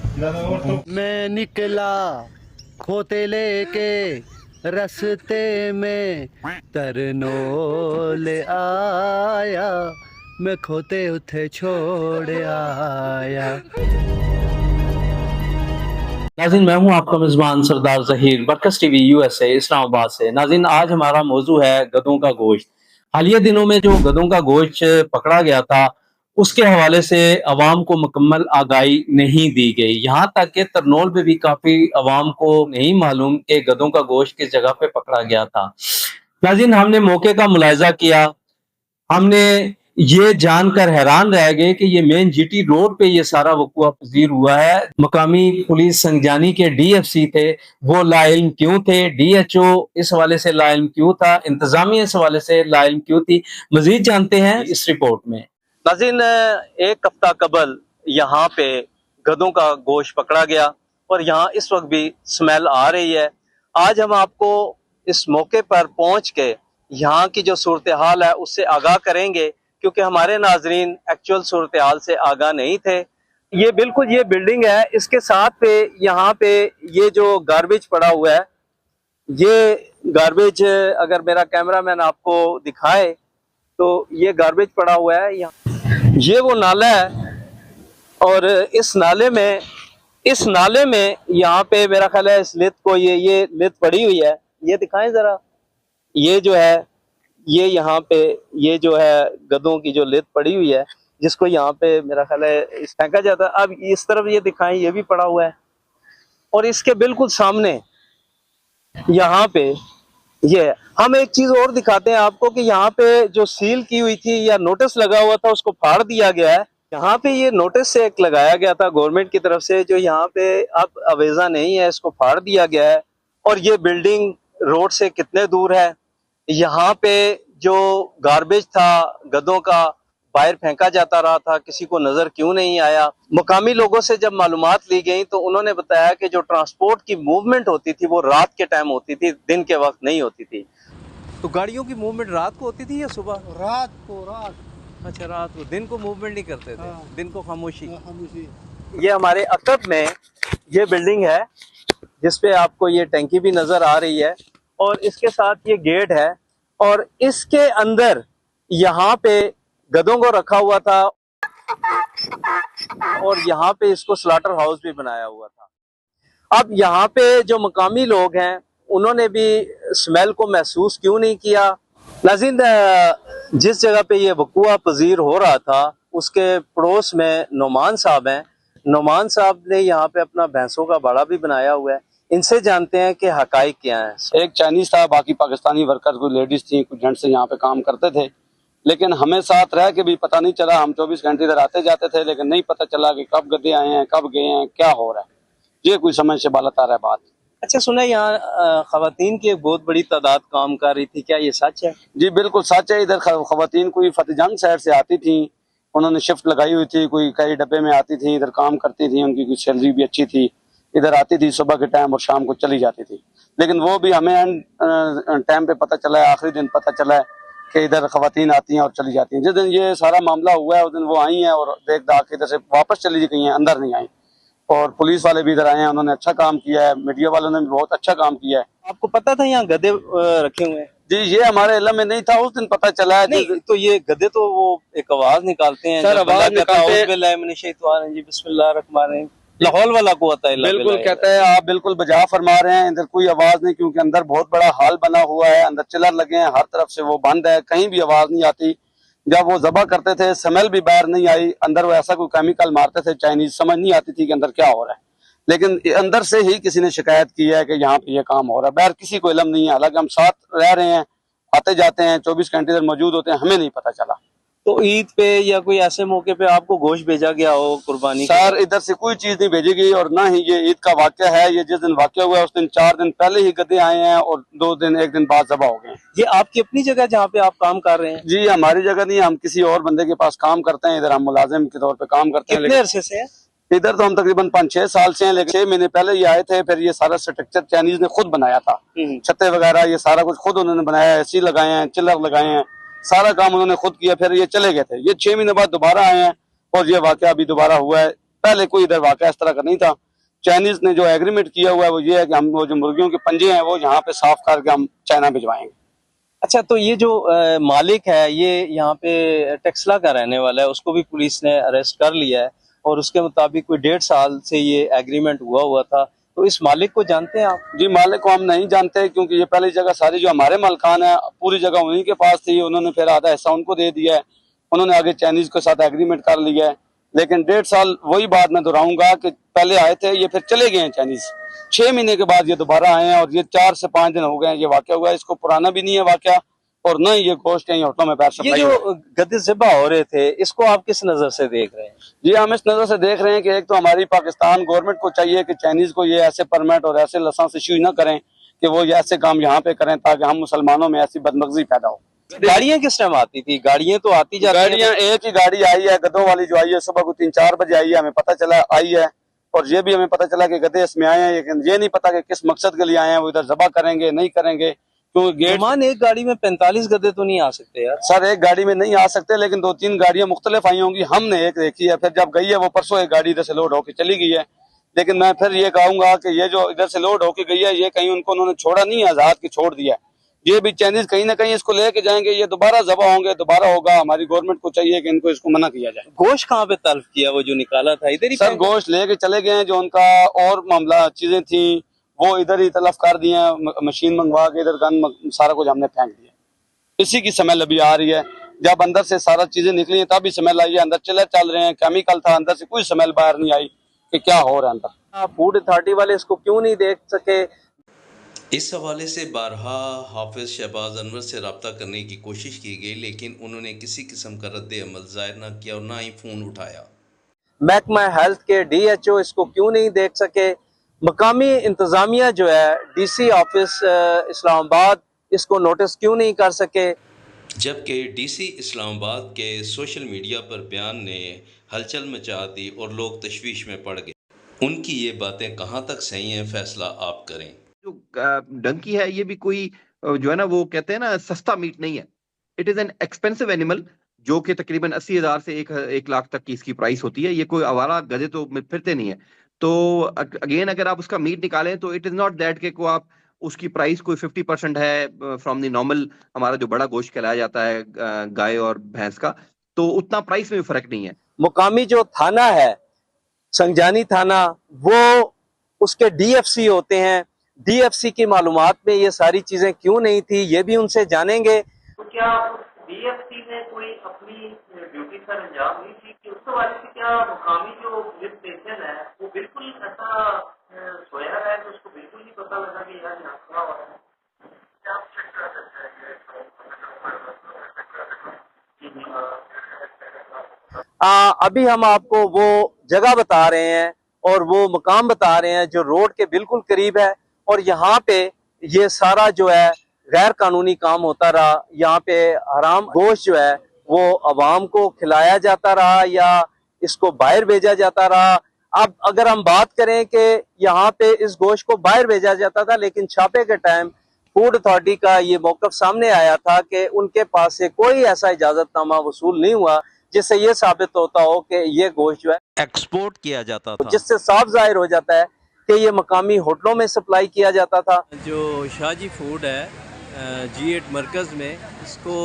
मैं निकला खोते लेके रस्ते में तरनोल आया, मैं खोते उथे छोड़ आया। नाज़रीन, मैं हूं आपका मेज़बान सरदार ज़हीर, बरकस टीवी यूएसए इस्लामाबाद से। नाज़रीन, आज हमारा मौजू है गधों का गोश्त। हालिया दिनों में जो गधों का गोश्त पकड़ा गया था, उसके हवाले से अवाम को मुकम्मल आगाही नहीं दी गई। यहाँ तक कि तरनोल में भी काफ़ी अवाम को नहीं मालूम कि गधों का गोश्त किस जगह पे पकड़ा गया था। नाज़रीन, हमने मौके का मुलाहिज़ा किया, हमने ये जानकर हैरान रह गए कि ये मेन जीटी रोड पे ये सारा वक़ूआ पज़ीर हुआ है। मकामी पुलिस संगजानी के डीएफसी थे, वो लाइल्म क्यों थे? डीएचओ इस हवाले से लाइल्म क्यों था? इंतजामिया इस हवाले से लाइल्म क्यों थी? मजीद जानते हैं इस रिपोर्ट में। नाज़रीन, एक हफ्ता कबल यहाँ पे गधों का गोश्त पकड़ा गया और यहाँ इस वक्त भी स्मेल आ रही है। आज हम आपको इस मौके पर पहुंच के यहाँ की जो सूरत हाल है उससे आगाह करेंगे, क्योंकि हमारे नाजरीन एक्चुअल सूरत हाल से आगाह नहीं थे। ये बिल्कुल ये बिल्डिंग है, इसके साथ पे यहाँ पे ये जो गार्बेज पड़ा हुआ है, ये गार्बेज अगर मेरा कैमरामैन आपको दिखाए तो ये गार्बेज पड़ा हुआ है। यहाँ ये वो नाला है और इस नाले में यहाँ पे मेरा ख्याल है इस लित को ये लित पड़ी हुई है। ये दिखाएं जरा, ये जो है ये यहाँ पे ये जो है गधों की जो लित पड़ी हुई है, जिसको यहाँ पे मेरा ख्याल है इस फेंका जाता है। अब इस तरफ ये दिखाएं, ये भी पड़ा हुआ है और इसके बिल्कुल सामने यहाँ पे ये हम एक चीज और दिखाते हैं आपको कि यहाँ पे जो सील की हुई थी या नोटिस लगा हुआ था उसको फाड़ दिया गया है। यहाँ पे ये नोटिस से एक लगाया गया था गवर्नमेंट की तरफ से, जो यहाँ पे अब अवेजा नहीं है, इसको फाड़ दिया गया है। और ये बिल्डिंग रोड से कितने दूर है? यहाँ पे जो गार्बेज था गधों का बाहर फेंका जाता रहा था, किसी को नजर क्यों नहीं आया? मुकामी लोगों से जब मालूमात ली गई तो उन्होंने बताया कि जो ट्रांसपोर्ट की मूवमेंट होती थी वो रात के टाइम होती थी, दिन के वक्त नहीं होती थी। तो गाड़ियों की मूवमेंट रात को होती थी या सुबह? रात। अच्छा, रात को। दिन को मूवमेंट नहीं करते थे? हाँ। दिन को खामोशी। खामोशी। ये हमारे अकब में ये बिल्डिंग है जिसपे आपको ये टैंकी भी नजर आ रही है और इसके साथ ये गेट है और इसके अंदर यहाँ पे गधों को रखा हुआ था और यहाँ पे इसको स्लॉटर हाउस भी बनाया हुआ था। अब यहाँ पे जो मकामी लोग हैं उन्होंने भी स्मेल को महसूस क्यों नहीं किया? नाज़रीन, जिस जगह पे ये वक़ूआ पज़ीर हो रहा था उसके पड़ोस में नोमान साहब हैं। नोमान साहब ने यहाँ पे अपना भैंसों का बाड़ा भी बनाया हुआ है। इनसे जानते हैं कि हकाइक क्या है। एक चाइनीज था, बाकी पाकिस्तानी वर्कर, कुछ लेडीज थी, कुछ जेंट्स यहाँ पे काम करते थे, लेकिन हमें साथ रह के भी पता नहीं चला। हम 24 घंटे इधर आते जाते थे, लेकिन नहीं पता चला कि कब गधे आए हैं, कब गए हैं, क्या हो रहा है। ये कोई समझ से बालत आ रहा है बात। अच्छा, सुना यहाँ खवातीन की एक बहुत बड़ी तादाद काम कर रही थी, क्या ये सच है? जी बिल्कुल सच है। इधर खवातीन कोई फतेहजंग साइड से आती थी, उन्होंने शिफ्ट लगाई हुई थी, कोई कई डब्बे में आती थी, इधर काम करती थी, उनकी कुछ सैलरी भी अच्छी थी, इधर आती थी सुबह के टाइम और शाम को चली जाती थी। लेकिन वो भी हमें टाइम पे पता चला है, आखिरी दिन पता चला है कि इधर खवातीन आती हैं और चली जाती हैं। जिस दिन ये सारा मामला हुआ है उस दिन वो आई हैं और देख दाख के इधर से वापस चली गई हैं, अंदर नहीं आई। और पुलिस वाले भी इधर आए हैं, उन्होंने अच्छा काम किया है, मीडिया वालों ने भी बहुत अच्छा काम किया है। आपको पता था यहाँ गधे रखे हुए हैं? जी, ये हमारे इल्म में नहीं था, उस दिन पता चला है। नहीं, तो ये गधे तो वो एक आवाज निकालते हैं सर, आवाज निकालते हैं। लाहौल वाला को आता है। बिल्कुल कहता है, आप बिल्कुल बजा फरमा रहे हैं। इधर कोई आवाज नहीं, क्योंकि अंदर बहुत बड़ा हाल बना हुआ है, अंदर चिलर लगे हैं, हर तरफ से वो बंद है, कहीं भी आवाज नहीं आती। जब वो जबा करते थे स्मेल भी बाहर नहीं आई। अंदर वो ऐसा कोई केमिकल मारते थे चाइनीज, समझ नहीं आती थी कि अंदर क्या हो रहा है। लेकिन अंदर से ही किसी ने शिकायत की है कि यहाँ पे ये काम हो रहा है। बाहर किसी को इल्म नहीं है, हालांकि हम साथ रह रहे हैं, आते जाते हैं, 24 घंटे इधर मौजूद होते हैं, हमें नहीं पता चला। तो ईद पे या कोई ऐसे मौके पे आपको गोश्त भेजा गया हो कुर्बानी? सर, इधर से कोई चीज नहीं भेजी गई और ना ही ये ईद का वाकया है। ये जिस दिन वाकया हुआ है उस दिन 4 दिन पहले ही गधे आए हैं और 2 दिन 1 दिन बाद जबा हो गए। ये आपकी अपनी जगह जहाँ पे आप काम कर रहे हैं? जी, हमारी जगह नहीं, हम किसी और बंदे के पास काम करते हैं। इधर हम मुलाजिम के तौर पे काम करते हैं। कितने अरसे से है? इधर तो हम तकरीबन 5-6 साल से हैं, लेकिन 6 महीने पहले ये आए थे। फिर ये सारा स्ट्रक्चर चाइनीज ने खुद बनाया था, छत्ते वगैरह ये सारा कुछ खुद उन्होंने बनाया, एसी लगाए हैं, चिल्लर लगाए हैं, सारा काम उन्होंने खुद किया। फिर ये चले गए थे। ये 6 महीने बाद दोबारा आए हैं और ये वाकया अभी दोबारा हुआ है। पहले कोई इधर वाक़या इस तरह का नहीं था। चाइनीज ने जो एग्रीमेंट किया हुआ है वो ये है कि हम वो जो मुर्गियों के पंजे हैं वो यहाँ पे साफ करके हम चाइना भिजवाएंगे। अच्छा, तो ये जो मालिक है ये यहाँ पे टेक्सला का रहने वाला है, उसको भी पुलिस ने अरेस्ट कर लिया है और उसके मुताबिक कोई 1.5 साल से ये एग्रीमेंट हुआ था। तो इस मालिक को जानते हैं आप? जी, मालिक को हम नहीं जानते, क्योंकि ये पहली जगह सारी जो हमारे मालकान है पूरी जगह उन्हीं के पास थी। उन्होंने फिर आधा हिस्सा उनको दे दिया है, उन्होंने आगे चाइनीज के साथ एग्रीमेंट कर लिया है। लेकिन 1.5 साल, वही बात मैं दोहराऊंगा कि पहले आए थे ये, फिर चले गए हैं चाइनीज। 6 महीने के बाद ये दोबारा आए हैं और ये 4 से 5 दिन हो गए हैं ये वाकया हुआ है। इसको पुराना भी नहीं है वाकया, और न ही ये गोश्त कहीं होटलों में पैर ये सप्लाई। जो गधे ज़िबा हो रहे थे इसको आप किस नजर से देख रहे हैं? जी, हम इस नजर से देख रहे हैं कि एक तो हमारी पाकिस्तान गवर्नमेंट को चाहिए कि चाइनीज को ये ऐसे परमिट और ऐसे लाइसेंस इश्यू न करें कि वो ये ऐसे काम यहाँ पे करें, ताकि हम मुसलमानों में ऐसी बदमगजी पैदा हो। गाड़ियां किस टाइम आती थी? गाड़ियां तो आती जाती हैं। गाड़ियां, एक ही गाड़ी आई है गधों वाली जो आई है, सुबह को 3-4 बजे आई है, हमें पता चला आई है। और ये भी हमें पता चला कि गधे इसमें आए हैं, लेकिन ये नहीं पता कि किस मकसद के लिए आए हैं, वो इधर जबा करेंगे नहीं करेंगे, क्योंकि गेट। मान एक गाड़ी में 45 गधे तो नहीं आ सकते यार। सर, एक गाड़ी में नहीं आ सकते, लेकिन 2-3 गाड़ियां मुख्तलिफ आई होंगी। हमने एक देखी है, फिर जब गई है वो परसों एक गाड़ी इधर से लोड होकर चली गई है। लेकिन मैं फिर ये कहूंगा कि ये जो इधर से लोड होकर गई है ये कहीं उनको उन्होंने छोड़ा नहीं है, आजाद की छोड़ दिया है। ये भी चाइनीज कहीं ना कहीं इसको लेके जाएंगे, ये दोबारा जबा होंगे, दोबारा होगा। हमारी गवर्नमेंट को चाहिए कि इनको इसको मना किया जाए। गोश्त कहाँ पे तल्फ किया? वो जो निकाला था इधर ही सर, गोश्त लेके चले गए हैं, जो उनका और मामला चीजें थी वो इधर ही तलफ कर दिए हैं। मशीन मंगवा के इधर गन सारा कुछ हमने फेंक दिया। इसी की स्मेल अभी आ रही है। जब अंदर से सारा चीजें निकली हैं तभी स्मेल आई है। अंदर चल रहे हैं, केमिकल था अंदर से, कोई स्मेल बाहर नहीं आई कि क्या हो रहा है अंदर। फूड अथॉरिटी वाले इसको क्यों नहीं देख सके? इस हवाले से बारहा हाफिज शहबाज अनवर से रब्ता करने की कोशिश की गई, लेकिन उन्होंने किसी किस्म का रद्द अमल ज़ाहिर न किया और ना ही फ़ोन उठाया। महकमा हेल्थ के DHO इसको क्यों नहीं देख सके? मकामी इंतजामिया जो है DC ऑफिस इस्लामाबाद इसको नोटिस क्यों नहीं कर सके? जबकि DC इस्लामाबाद के सोशल मीडिया पर बयान ने हलचल मचा दी और लोग तशवीश में पड़ गए। उनकी ये बातें कहाँ तक सही हैं, फैसला आप करें। जो डंकी है ये भी कोई जो है ना वो कहते हैं ना सस्ता मीट नहीं है। It is an expensive animal जो कि तकरीबन 80,000 से 1 लाख तक की इसकी प्राइस होती है। ये कोई आवारा गधे तो फिरते नहीं है। तो अगेन अगर आप उसका मीट निकालें तो इट इज नॉट दैट के को आप उसकी प्राइस कोई 50% है फ्रॉम द नॉर्मल हमारा जो बड़ा गोश्त कहलाया जाता है गाय और भैंस का, तो उतना प्राइस में भी फर्क नहीं है। मुकामी जो थाना है संजानी थाना, वो उसके DFC होते हैं। DFC की मालूमात में ये सारी चीजें क्यों नहीं थी, ये भी उनसे जानेंगे। तो क्या DFC ने कोई अपनी ड्यूटी सर अंजाम दी थी कि उसके वाले से क्या मुकामी जो पुलिस स्टेशन है वो बिल्कुल ऐसा सोया है कि उसको बिल्कुल नहीं पता लगा कि यार यहाँ क्या हो रहा है? क्या आप चेक कर सकते हैं? अभी हम आपको वो जगह बता रहे हैं और वो मकाम बता रहे हैं जो रोड के बिल्कुल करीब है, और यहाँ पे ये सारा जो है गैर कानूनी काम होता रहा। यहाँ पे हराम गोश्त जो है वो अवाम को खिलाया जाता रहा या इसको बाहर भेजा जाता रहा। अब अगर हम बात करें कि यहाँ पे इस गोश्त को बाहर भेजा जाता था, लेकिन छापे के टाइम फूड अथॉरिटी का ये मौकफ सामने आया था कि उनके पास से कोई ऐसा इजाजतनामा वसूल नहीं हुआ जिससे ये साबित होता हो कि ये गोश्त जो है एक्सपोर्ट किया जाता था, जिससे साफ जाहिर हो जाता है कि ये मकामी होटलों में सप्लाई किया जाता था। जो शाहजी फूड है G8 मरकज़ में, इसको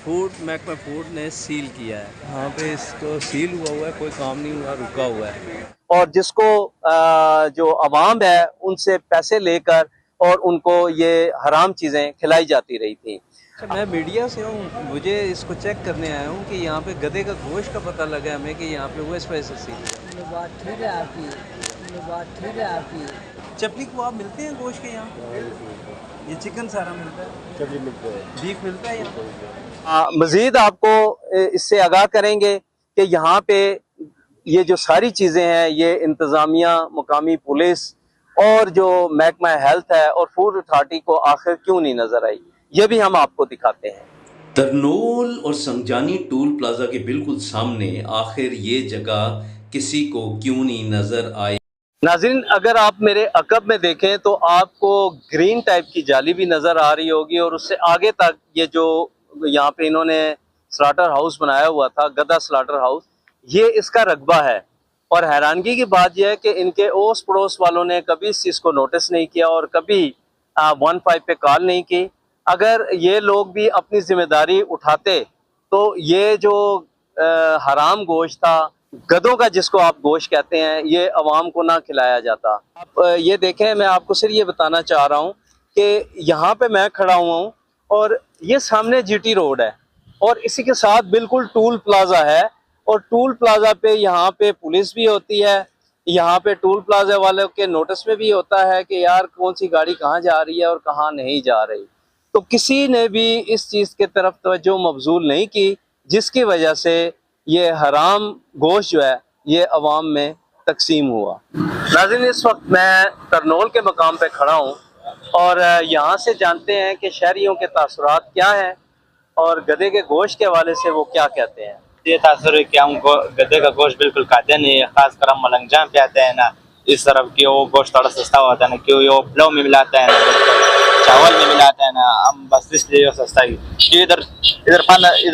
फूड महकमा फूड ने सील किया है। यहाँ पे इसको सील हुआ है, कोई काम नहीं हुआ, रुका हुआ है। और जिसको जो अवाम है उनसे पैसे लेकर और उनको ये हराम चीज़ें खिलाई जाती रही थी। मैं मीडिया से हूँ, मुझे इसको चेक करने आया हूँ कि यहाँ पे गधे का गोश्त का पता लगा हमें कि यहाँ पे वो इस वजह से सील हुआ। बात ठीक है आपकी, बात ठीक है आपकी। चपली को आप मिलते हैं गोश्त के यहाँ? ये चिकन सारा मिलता है, चपली मिलता है, बीफ मिलता है यहाँ। मजीद आपको इससे आगाह करेंगे कि यहाँ पे ये जो सारी चीज़ें हैं ये इंतज़ामिया, मुकामी पुलिस और जो महकमा हेल्थ है और फूड अथॉरिटी को आखिर क्यों नहीं नजर आई, ये भी हम आपको दिखाते हैं। तरनोल और संजानी टूल प्लाजा के बिल्कुल सामने आखिर ये जगह किसी को क्यों नहीं नजर आई? नाज़रीन, अगर आप मेरे अकब में देखें तो आपको ग्रीन टाइप की जाली भी नजर आ रही होगी, और उससे आगे तक ये जो यहाँ पे इन्होंने स्लाटर हाउस बनाया हुआ था, गधा स्लाटर हाउस, ये इसका रकबा है। और हैरानगी की बात यह है कि इनके ओस पड़ोस वालों ने कभी इस चीज़ को नोटिस नहीं किया और कभी 15 पे कॉल नहीं की। अगर ये लोग भी अपनी जिम्मेदारी उठाते तो ये जो हराम गोश्त था, गधों का जिसको आप गोश्त कहते हैं, ये अवाम को ना खिलाया जाता। आप ये देखें, मैं आपको सिर्फ ये बताना चाह रहा हूँ कि यहाँ पे मैं खड़ा हुआ हूँ और ये सामने जीटी रोड है और इसी के साथ बिल्कुल टूल प्लाजा है और टूल प्लाजा पे यहाँ पे पुलिस भी होती है। यहाँ पे टूल प्लाजा वालों के नोटिस में भी होता है कि यार कौन सी गाड़ी कहाँ जा रही है और कहाँ नहीं जा रही। तो किसी ने भी इस चीज़ की तरफ तवज्जो मबजूल नहीं की, जिसकी वजह से ये हराम गोश्त जो है ये अवाम में तकसीम हुआ। नाज़रीन, इस वक्त मैं करनोल के मकाम पे खड़ा हूँ और यहाँ से जानते हैं कि शहरियों के तासुरात क्या हैं और गधे के गोश्त के हवाले से वो क्या कहते हैं। ये तासुर है कि हम गधे का गोश्त बिल्कुल खाते नहीं है, खासकर हम मलंगजान पे आते हैं ना इस तरफ की, वो गोश्त थोड़ा सस्ता होता है ना, क्योंकि वो पुलाव में मिलाता है ना, चावल में मिलाता है ना, हम बस इसलिए सस्ता ही। कि इधर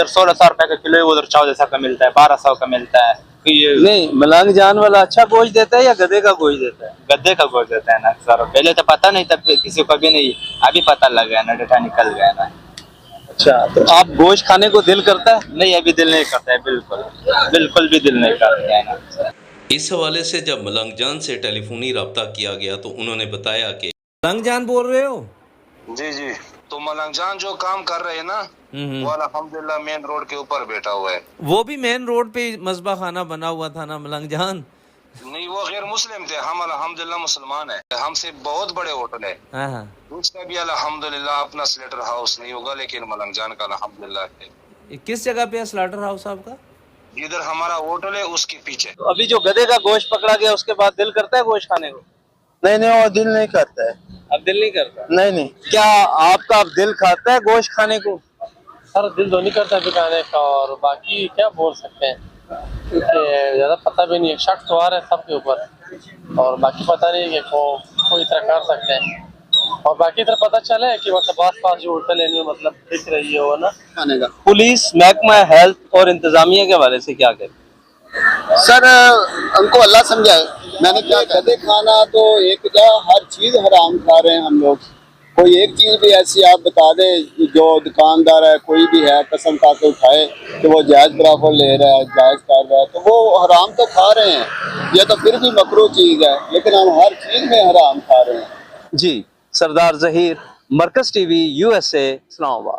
1600 रुपए का किलो है, उधर 1400 का मिलता है, 1200 का मिलता है। नहीं, मलंगजान वाला अच्छा गोश्त देता है या गधे का गोश्त देता है? गधे का गोश्त देता है ना सर, पहले तो पता नहीं था, किसी को भी नहीं, अभी पता लग गया ना, डेटा निकल गया ना। अच्छा, तो आप गोश्त खाने को दिल करता है? नहीं, अभी दिल नहीं करता है, बिल्कुल भी दिल नहीं करता है ना। इस हवाले से जब मलंगजान से टेलीफोनी रब्ता किया गया तो उन्होंने बताया कि मलंगजान बोल रहे हो? जी जी, तो मलंगजान जो काम कर रहे हैं ना, वो अल्हम्दुलिल्लाह मेन रोड के ऊपर बैठा हुआ है। वो भी मेन रोड पे मस्बा खाना बना हुआ था ना मलंगजान? नहीं, वो गैर मुस्लिम थे, हम अल्हम्दुलिल्लाह मुसलमान है। हमसे बहुत बड़े होटल है, उसका भी अल्हम्दुलिल्लाह अपना स्लेटर हाउस नहीं होगा, लेकिन मलंगजान का अल्हम्दुलिल्लाह है। किस जगह पे है स्लाटर हाउस आपका? जिधर हमारा होटल है उसके पीछे। तो अभी जो गधे का गोश्त पकड़ा गया उसके बाद दिल करता है गोश्त खाने को? नहीं, वो दिल नहीं करता है। अब दिल नहीं करता? नहीं। क्या आपका अब दिल खाता है गोश्त खाने को? सर, दिल तो नहीं करता भी खाने का, और बाकी क्या बोल सकते हैं क्योंकि ज़्यादा पता भी नहीं है। शक तो आ रहा है सबके ऊपर और बाकी पता नहीं है कि कोई तरह कर सकते हैं। और बाकी तरह पता चला है कि मतलब आस-पास जो होटल है मतलब दिख रही है वो ना खाने का। पुलिस, महकमा हेल्थ और इंतजामिया के हवाले से क्या कहते हैं? सर, हमको अल्लाह समझाए। मैंने क्या गधे खाना तो एक हर चीज हराम खा रहे हैं हम लोग। कोई एक चीज भी ऐसी आप बता दें जो दुकानदार है कोई भी है कसम खा के उठाए कि वो जायज बराबर ले रहा है, जायज कर रहा है, तो वो हराम तो खा रहे हैं। ये तो फिर भी मकरूह चीज है, लेकिन हम हर चीज में हराम खा रहे हैं। जी, सरदार जहीर, मरकज टीवी, USA, इस्लामाबाद।